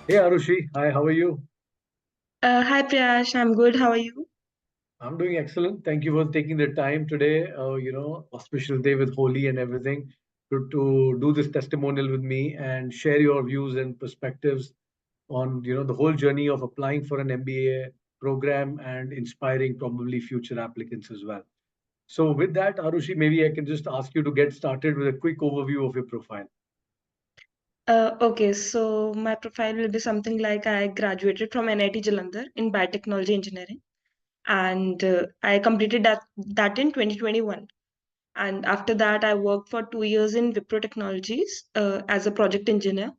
Hey Arushi, hi, how are you? Hi Priyash, I'm good. How are you? I'm doing excellent. Thank you for taking the time today, auspicious day with Holi and everything, to do this testimonial with me and share your views and perspectives on, the whole journey of applying for an MBA program and inspiring probably future applicants as well. So with that, Arushi, maybe I can just ask you to get started with a quick overview of your profile. Okay, so my profile will be something like I graduated from NIT Jalandhar in biotechnology engineering, and I completed that in 2021. And after that, I worked for 2 years in Wipro Technologies as a project engineer.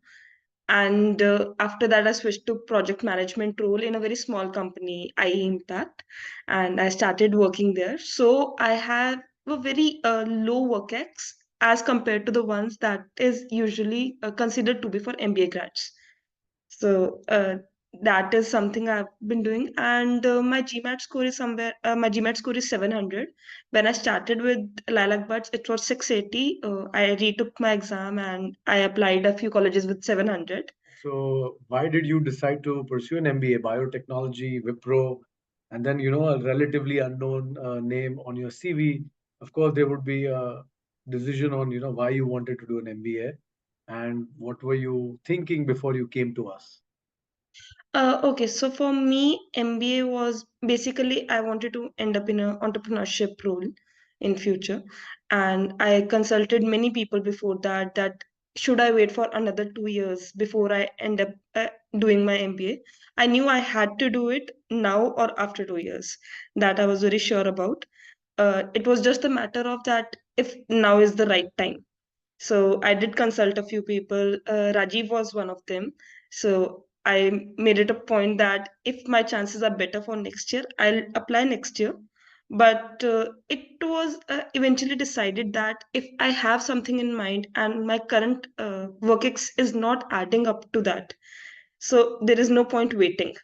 And after that, I switched to project management role in a very small company, IE Impact, and I started working there. So I have a very low work ex as compared to the ones that is usually considered to be for MBA grads. So that is something I've been doing, and my GMAT score is somewhere. My GMAT score is 700. When I started with LilacBuds, it was 680. I retook my exam and I applied a few colleges with 700. So why did you decide to pursue an MBA, biotechnology, Wipro, and then a relatively unknown name on your CV? Of course, there would be a decision on why you wanted to do an MBA, and what were you thinking before you came to us? Okay, so for me, MBA was basically I wanted to end up in an entrepreneurship role in future, and I consulted many people before that should I wait for another 2 years before I end up doing my MBA. I knew I had to do it now or after 2 years. That I was very sure about. It was just a matter of that if now is the right time. So I did consult a few people. Rajiv was one of them. So I made it a point that if my chances are better for next year, I'll apply next year. But it was eventually decided that if I have something in mind and my current work is not adding up to that, so there is no point waiting.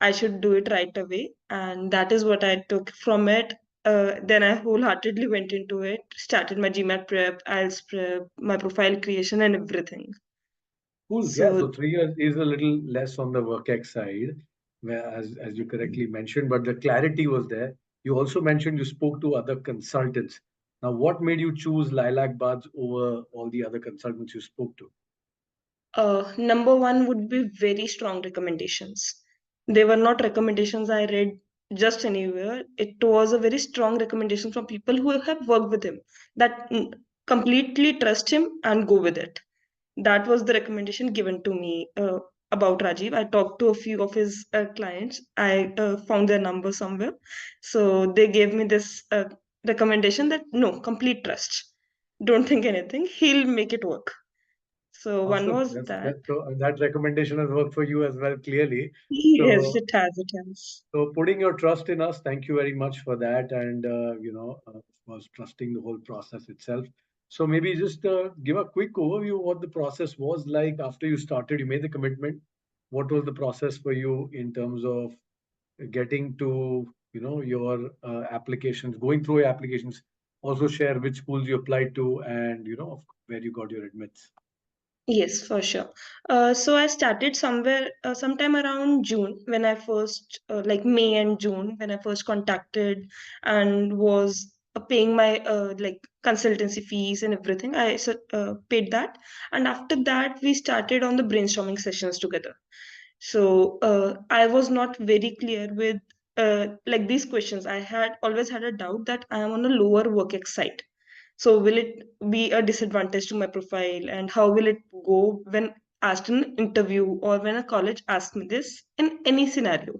I should do it right away. And that is what I took from it. Then I wholeheartedly went into it, started my GMAT prep, IELTS prep, my profile creation, and everything. Cool. Yeah. So So, 3 years is a little less on the work X side, where as you correctly mentioned, but the clarity was there. You also mentioned you spoke to other consultants. Now, what made you choose Lilac Buds over all the other consultants you spoke to? number one would be very strong recommendations. They were not recommendations I read just anywhere. It was a very strong recommendation from people who have worked with him that completely trust him and go with it. That was the recommendation given to me about Rajiv. I talked to a few of his clients. I found their number somewhere. So they gave me this recommendation that no, complete trust. Don't think anything. He'll make it work. So one Awesome. was that. That recommendation has worked for you as well, clearly. Yes, So it has. It has. so putting your trust in us, thank you very much for that, and of course, trusting the whole process itself. So maybe just give a quick overview of what the process was like after you started. You made the commitment. What was the process for you in terms of getting to your applications, going through your applications? Also share which schools you applied to, and where you got your admits. Yes, for sure. So I started somewhere, sometime around June when I first, like May and June, when I first contacted and was paying my like consultancy fees and everything. I paid that, and after that we started on the brainstorming sessions together. So I was not very clear with like these questions. I had always had a doubt that I am on a lower work ex site. So will it be a disadvantage to my profile, and how will it go when asked in an interview or when a college asks me this in any scenario?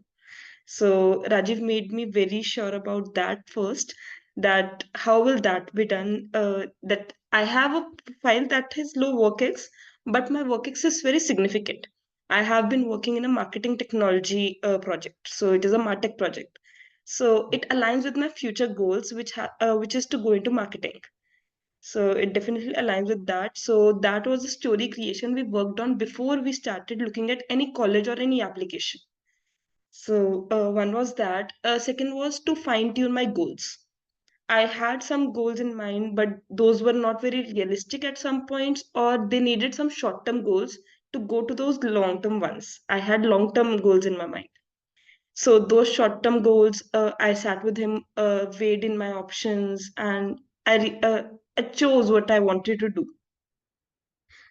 So Rajiv made me very sure about that first. That how will that be done? That I have a profile that has low work but my work is very significant. I have been working in a marketing technology project, so it is a Martech project. So it aligns with my future goals, which is to go into marketing. So it definitely aligns with that. So that was the story creation we worked on before we started looking at any college or any application. So one was that. Second was to fine tune my goals. I had some goals in mind, but those were not very realistic at some points, or they needed some short term goals to go to those long-term ones. I had long-term goals in my mind. So those short-term goals, I sat with him, weighed in my options, and I chose what I wanted to do.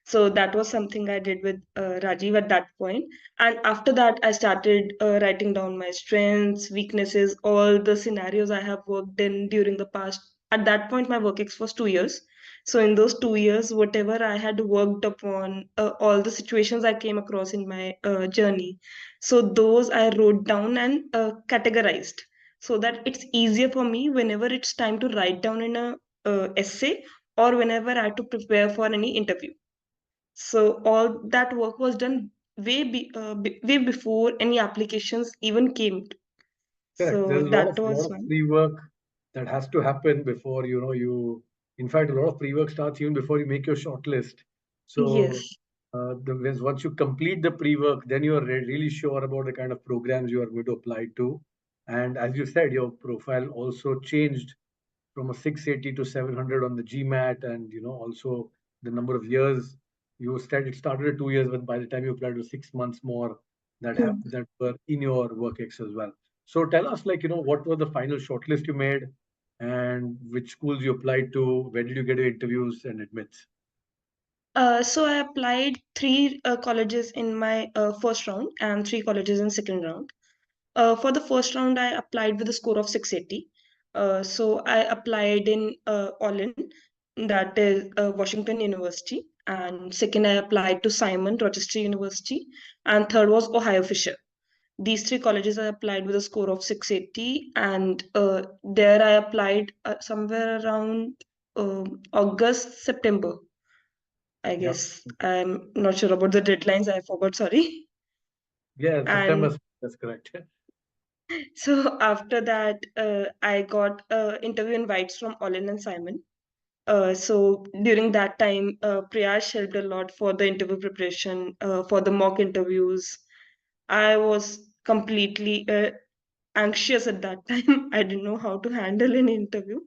So that was something I did with Rajiv at that point. And after that, I started writing down my strengths, weaknesses, all the scenarios I have worked in during the past. At that point, my work ex was 2 years. So in those 2 years, whatever I had worked upon, all the situations I came across in my journey. So those I wrote down and categorized so that it's easier for me whenever it's time to write down in a essay or whenever I have to prepare for any interview. So all that work was done way before any applications even came. Correct. So There's a lot that of was one. pre-work that has to happen before you. In fact, a lot of pre-work starts even before you make your shortlist. So Yes. once you complete the pre-work, then you are really sure about the kind of programs you are going to apply to. And as you said, your profile also changed from a 680 to 700 on the GMAT, and also the number of years it started at 2 years, but by the time you applied to 6 months more Mm. that were in your work ex as well. So tell us, like, what was the final shortlist you made, and which schools you applied to, where did you get your interviews and admits? So I applied three colleges in my first round and three colleges in second round. For the first round, I applied with a score of 680. So I applied in Olin, that is Washington University, and second I applied to Simon Rochester University, and third was Ohio Fisher. These three colleges I applied with a score of 680, and there I applied somewhere around August, September, I Yep. guess. I'm not sure about the deadlines, I forgot, sorry. Yeah, September. And That's correct. so after that, I got interview invites from Olin and Simon. So during that time, Priyash helped a lot for the interview preparation, for the mock interviews. I was completely anxious at that time. I didn't know how to handle an interview.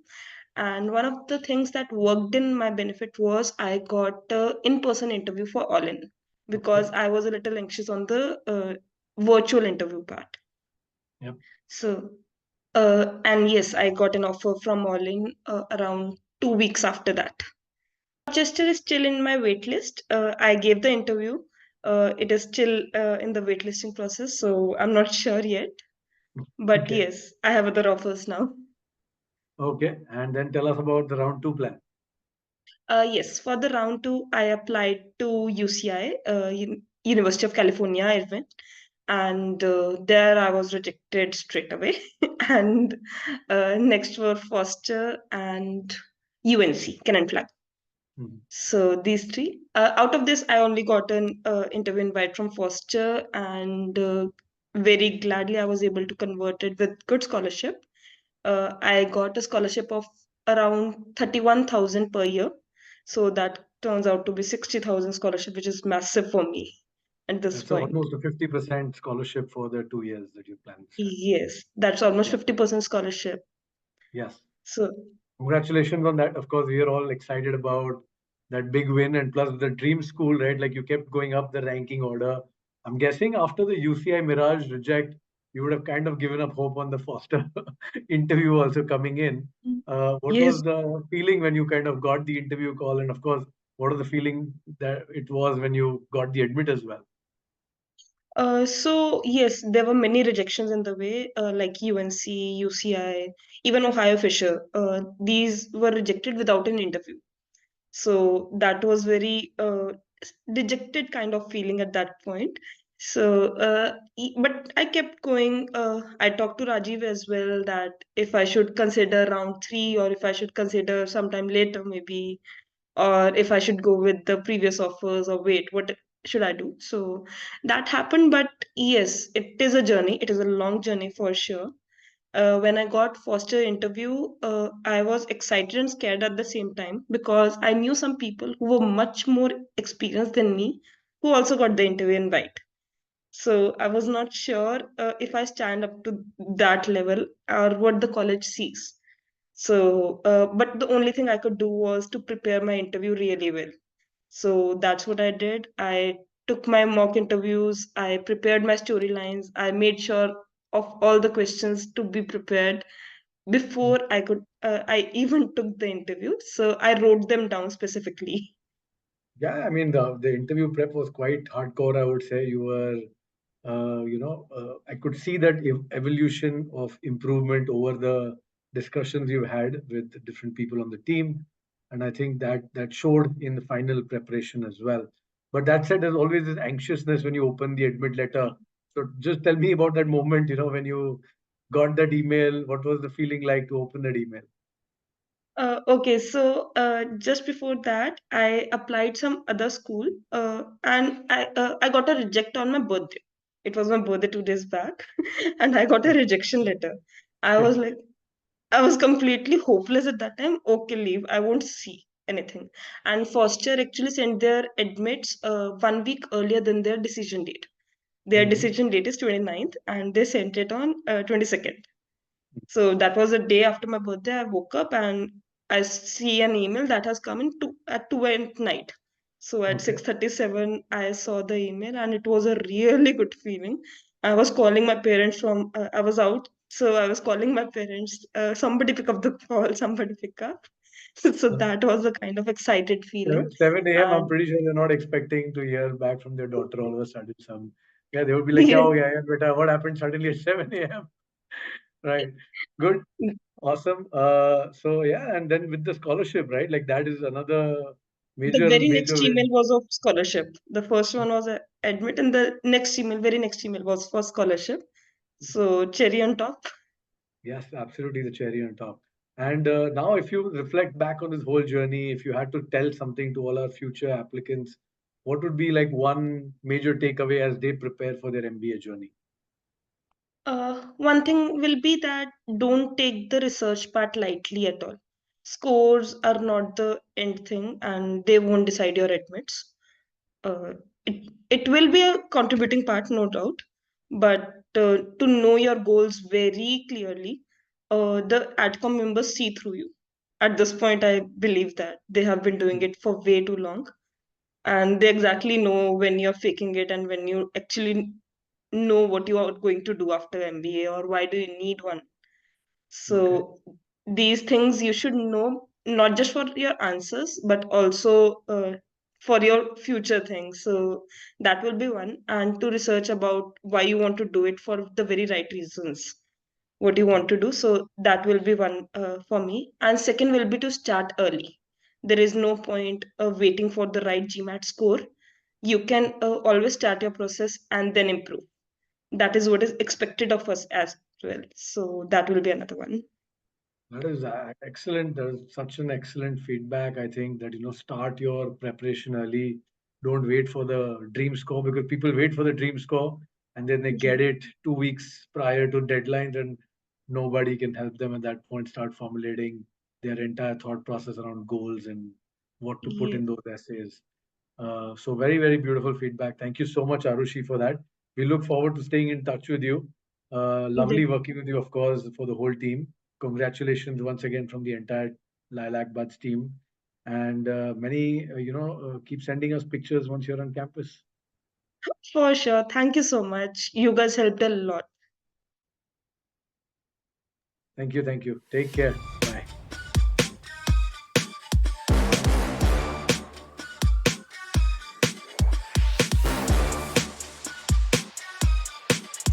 And one of the things that worked in my benefit was I got an in-person interview for All-In Okay. because I was a little anxious on the virtual interview part. Yep. So, and yes, I got an offer from All-In around 2 weeks after that. Rochester is still in my wait list. I gave the interview. It is still in the waitlisting process, so I'm not sure yet. But Okay. yes, I have other offers now. Okay. And then tell us about the round two plan. Yes, for the round two, I applied to UCI, University of California, Irvine, and there I was rejected straight away. And next were Foster and UNC, Cannon Flag. Mhm. So these three. Out of this, I only got an interview invite from Foster, and very gladly I was able to convert it with good scholarship. I got a scholarship of around 31,000 per year. So that turns out to be 60,000 scholarship, which is massive for me at this That's point. almost a 50% scholarship for the 2 years that you plan this time. Yes, that's almost Yeah. 50% scholarship. Yes. So Congratulations on that. Of course, we are all excited about that big win, and plus the dream school, right? Like you kept going up the ranking order. I'm guessing after the UCI Mirage reject, you would have kind of given up hope on the Foster interview also coming in. What was yes. the feeling when you kind of got the interview call? And of course, what was the feeling that it was when you got the admit as well? So yes, there were many rejections in the way, like UNC, UCI, even Ohio Fisher. These were rejected without an interview. So that was very dejected kind of feeling at that point. So, but I kept going. I talked to Rajiv as well that if I should consider round three or if I should consider sometime later, maybe, or if I should go with the previous offers or wait, what should I do? So that happened. But yes, it is a journey. It is a long journey for sure. When I got Foster interview, I was excited and scared at the same time because I knew some people who were much more experienced than me who also got the interview invite. So I was not sure if I stand up to that level or what the college sees. So, but the only thing I could do was to prepare my interview really well. So that's what I did. I took my mock interviews, I prepared my storylines, I made sure of all the questions to be prepared before I even took the interview. So I wrote them down specifically. Yeah, I mean the interview prep was quite hardcore. I would say you were, I could see that evolution of improvement over the discussions you had with the different people on the team, and I think that showed in the final preparation as well. But that said, there's always this anxiousness when you open the admit letter. So just tell me about that moment. When you got that email, what was the feeling like to open that email? Okay, so just before that, I applied some other school, and I got a reject on my birthday. It was my birthday 2 days back, and I got a rejection letter. I Okay. was like, I was completely hopeless at that time. Okay, leave. I won't see anything. And first year actually sent their admits 1 week earlier than their decision date. Their Hmm. decision date is 29th, and they sent it on 22nd. So that was the day after my birthday. I woke up and I see an email that has come in at 2 at night. So at Okay. 6:37, I saw the email and it was a really good feeling. I was calling my parents I was out. So I was calling my parents, somebody pick up the call, somebody pick up. So that was a kind of excited feeling. 7 a.m. I'm And pretty sure they're not expecting to hear back from their daughter all of a sudden. Yeah, they would be like, "Kya yes, ho gaya hai, beta? What happened suddenly at 7 a.m.?" Right. Good. Awesome. So yeah, and then with the scholarship, right? Like that is another the major, very major next email win. was of scholarship. The first one was a admit, and the very next email was for scholarship. So cherry on top. Yes, absolutely, the cherry on top. And now, if you reflect back on this whole journey, if you had to tell something to all our future applicants, what would be like one major takeaway as they prepare for their MBA journey? One thing will be that don't take the research part lightly at all. Scores are not the end thing, and they won't decide your admits. Uh, it will be a contributing part, no doubt, but to know your goals very clearly, the AdCom members see through you. At this point, I believe that they have been doing it for way too long, and they exactly know when you're faking it and when you actually know what you are going to do after MBA or why do you need one. Okay. So these things you should know not just for your answers, but also for your future things. So that will be one. And to research about why you want to do it for the very right reasons, what you want to do. So that will be one for me. And second will be to start early. There is no point waiting for the right GMAT score. You can always start your process and then improve. That is what is expected of us as well. So that will be another one. That is excellent. That is such an excellent feedback. I think that, start your preparation early. Don't wait for the dream score because people wait for the dream score and then they Yeah. get it 2 weeks prior to deadlines and nobody can help them at that point start formulating their entire thought process around goals and what to put Yeah. in those essays. So very, very beautiful feedback. Thank you so much, Arushi, for that. We look forward to staying in touch with you. Lovely working with you, of course, for the whole team. Congratulations once again from the entire LilacBuds team. And many, keep sending us pictures once you're on campus. For sure. Thank you so much. You guys helped a lot. Thank you. Thank you. Take care.